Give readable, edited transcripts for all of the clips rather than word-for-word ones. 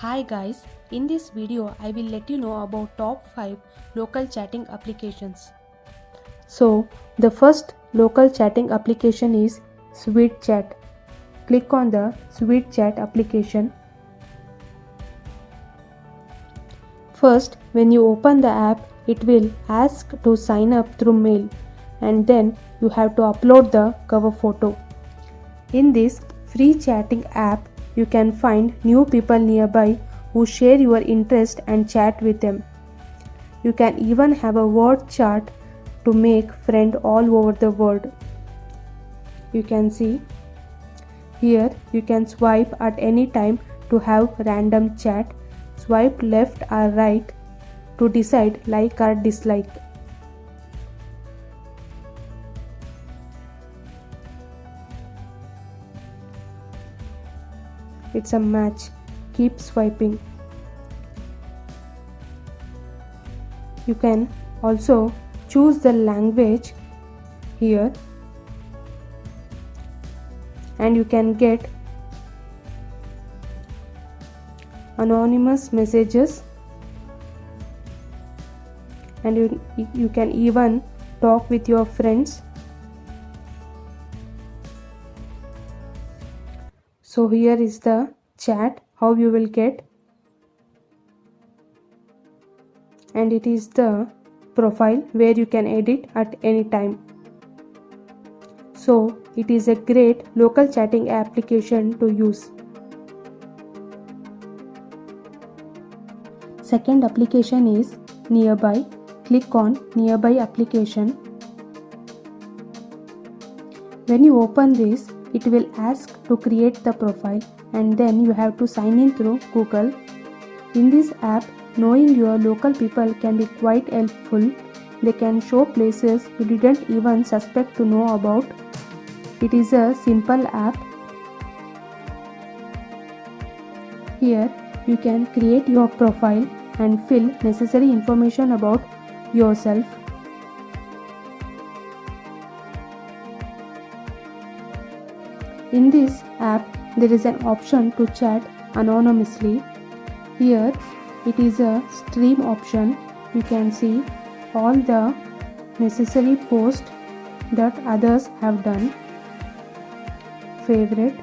Hi guys, in this video I will let you know about top 5 local chatting applications. So the first local chatting application is SweetChat. Click on the SweetChat application. First, when you open the app, it will ask to sign up through mail and then you have to upload the cover photo. In this free chatting app, you can find new people nearby who share your interest and chat with them. You can even have a word chat to make friends all over the world. You can see here you can swipe at any time to have random chat, swipe left or right to decide like or dislike. It's a match. Keep swiping. You can also choose the language here and you can get anonymous messages and you can even talk with your friends. So here is the chat how you will get, and it is the profile where you can edit at any time. So it is a great local chatting application to use. Second application is Nearby. Click on Nearby application. When you open this, it will ask to create the profile and then you have to sign in through Google. In this app, knowing your local people can be quite helpful. They can show places you didn't even suspect to know about. It is a simple app. Here you can create your profile and fill necessary information about yourself. In this app, there is an option to chat anonymously. Here, it is a stream option. You can see all the necessary posts that others have done. Favorite,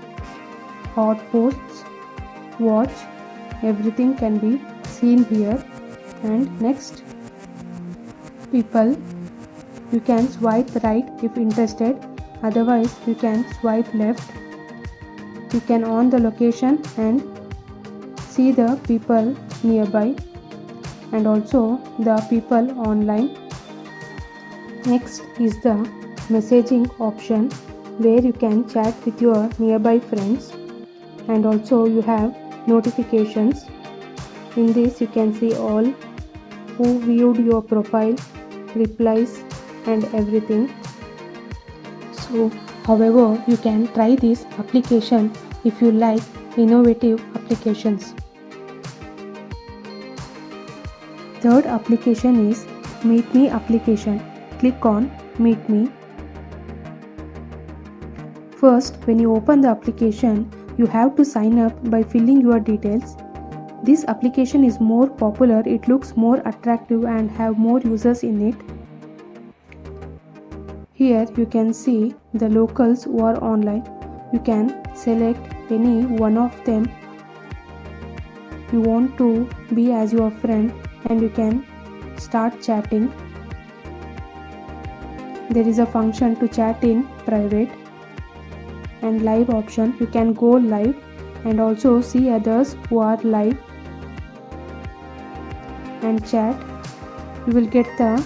hot posts, watch, everything can be seen here. And next, people. You can swipe right if interested. Otherwise, you can swipe left. You can on the location and see the people nearby and also the people online. Next is the messaging option where you can chat with your nearby friends, and also you have notifications. In this you can see all who viewed your profile, replies and everything. So, however, you can try this application if you like innovative applications. Third application is MeetMe application. Click on MeetMe. First, when you open the application, you have to sign up by filling your details. This application is more popular, it looks more attractive and have more users in it. Here you can see the locals who are online. You can select any one of them you want to be as your friend and you can start chatting. There is a function to chat in private and live option. You can go live and also see others who are live and chat. You will get the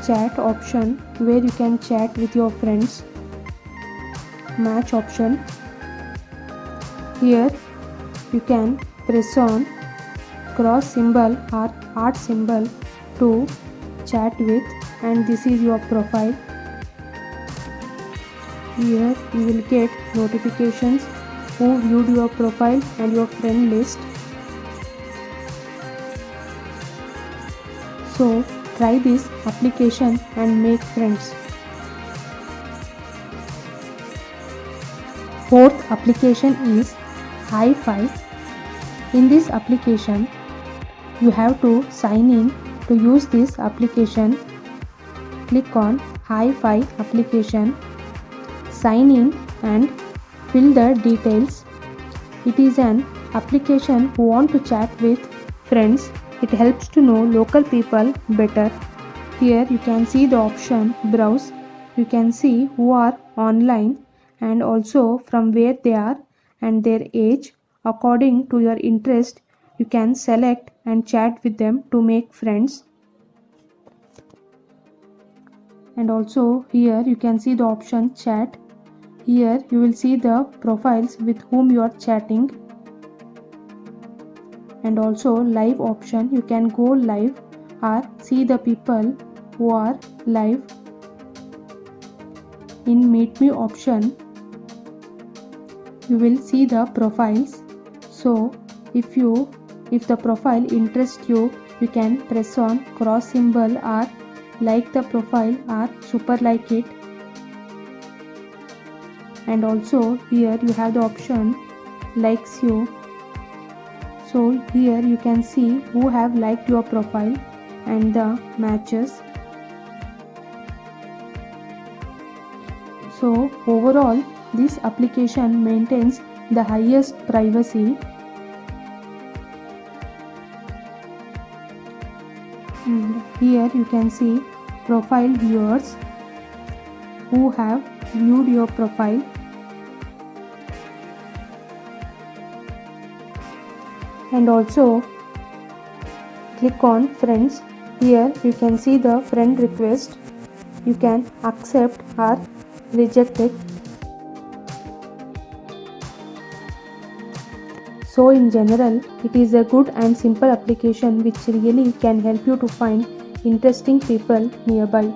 chat option where you can chat with your friends. Match option. Here you can press on cross symbol or heart symbol to chat with, and this is your profile. Here you will get notifications who viewed your profile and your friend list. So try this application and make friends. Fourth application is Hi5. In this application, you have to sign in. To use this application, click on Hi-Fi application, sign in and fill the details. It is an application who want to chat with friends. It helps to know local people better. Here you can see the option browse. You can see who are online and also from where they are and their age. According to your interest, you can select and chat with them to make friends. And also here you can see the option chat. Here you will see the profiles with whom you are chatting. And also live option, you can go live or see the people who are live. In meet me option, you will see the profiles. So if the profile interests you, you can press on cross symbol or like the profile or super like it. And also here you have the option likes you. So here you can see who have liked your profile and the matches. So overall, this application maintains the highest privacy. And here you can see profile viewers who have viewed your profile. And also click on friends. Here you can see the friend request. You can accept or reject it. So in general, it is a good and simple application which really can help you to find interesting people nearby.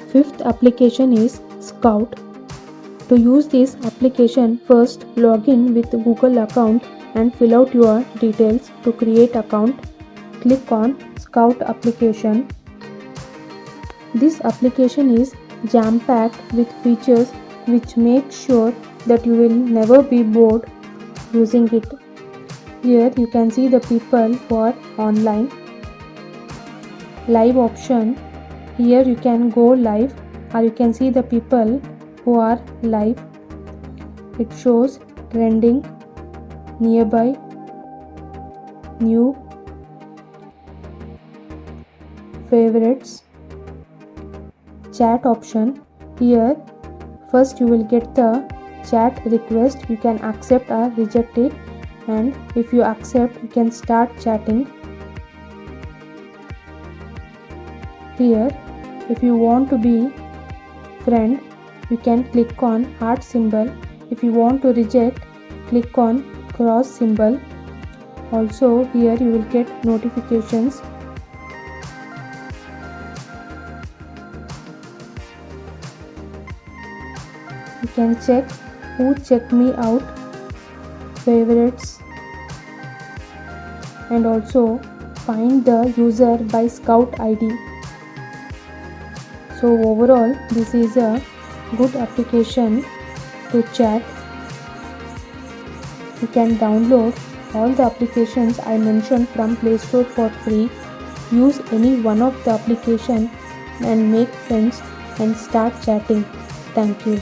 Fifth application is Scout. To use this application, first log in with Google account and fill out your details. To create account, click on Scout application. This application is jam-packed with features which make sure that you will never be bored using it. Here you can see the people who are online. Live option. Here you can go live or you can see the people who are live. It shows trending, nearby, new, favorites, chat option. Here first you will get the chat request. You can accept or reject it, and if you accept, you can start chatting. Here if you want to be friend, you can click on heart symbol. If you want to reject, click on cross symbol. Also here you will get notifications. You can check who checked me out, favorites, and also find the user by Scout ID. So overall, this is a good application to chat. You can download all the applications I mentioned from Play Store for free. Use any one of the application and make friends and start chatting. Thank you.